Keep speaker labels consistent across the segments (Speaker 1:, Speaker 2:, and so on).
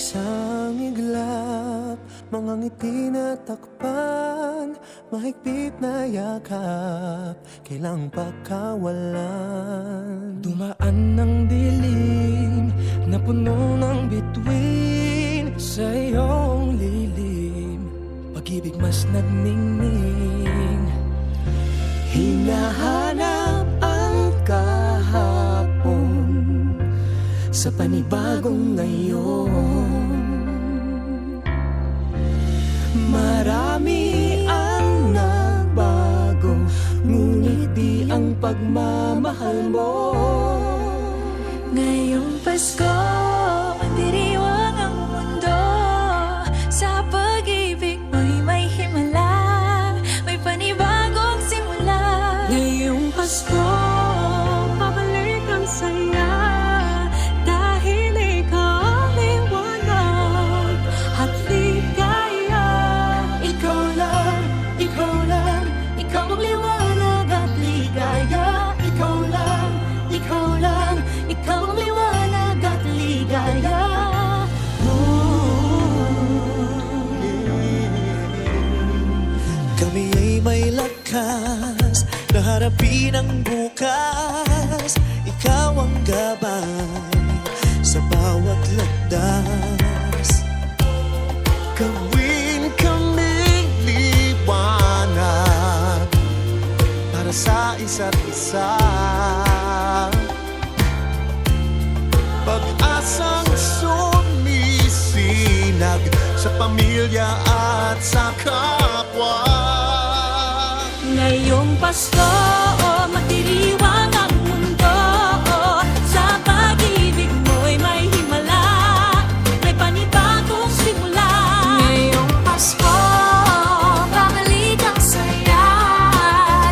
Speaker 1: Isang iglap, mga ngiti na takpan, mahigpit na yakap, kailang pagkawalan. Dumaan ng dilim na puno ng bituin, sa iyong lilim, pag-ibig mas nagningning. Hinahanap ang kahapon sa panibagong ngayon. Marami ang nagbago, ngunit di ang pagmamahal mo.
Speaker 2: Ngayong Pasko, magdiriwang ang mundo. Sa pag-ibig mo'y may himala, may panibagong simula.
Speaker 3: Ngayong Pasko, pabalik ang saya, dahil ikaw ang liwanag at ligaya.
Speaker 2: Ikaw lang, ikaw lang, ikaw ang liwanag at ligaya. Ikaw lang, ikaw lang, ikaw ang liwanag at ligaya.
Speaker 1: Kami ay may lakas na harapin ang bukas. Ikaw ang gabay sa bawat landas. Gawin kaming liwanag para sa isa't isa. Pag-asang sumisinag sa pamilya at sa kapwa.
Speaker 2: Ngayong Pasko, magdiriwang ang mundo. Sa pag-ibig mo'y may himala, may panibagong simula. Ngayong Pasko, babalik ang saya,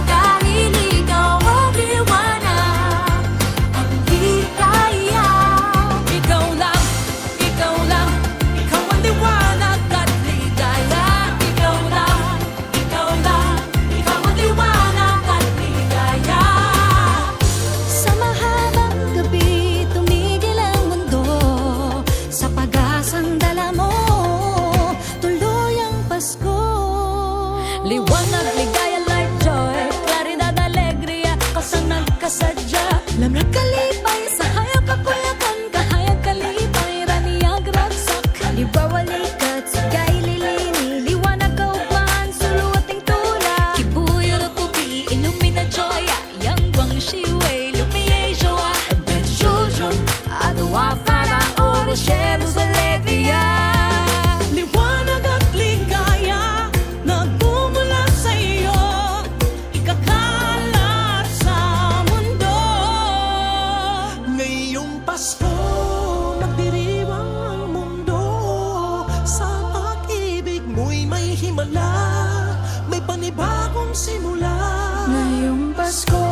Speaker 2: dahil ikaw ang liwanag at ligaya. Ikaw lang, ikaw lang, ikaw ang liwanag at ligaya. Ikaw lang, ikaw lang, ikaw ang liwanag at ligaya. Sa mahabang gabi, tumigil ang mundo. Sa pag-asang dala mo, tuloy ang Pasko. Liwanag, ligaya, light, joy, claridad, alegria, kasang nagkasadya. Lamig kalipay, sa hayag kakuyakan, kahayag kalipay, raniyag ragsak. Libawalikat, sigay lilini, liwanag kaugmaan, suluating tula. Kibuyo na kubi, illumina joya, yang bang shiway, lumiye joa. Benjujun, adwa para oro, sheros alegria.
Speaker 3: Liwanag at ligaya, nagmumula sa iyo, ikakalat sa mundo.
Speaker 1: Ngayong Pasko, magdiriwang ang mundo. Sa pag-ibig mo'y may himala, may panibagong simula.
Speaker 2: Ngayong Pasko,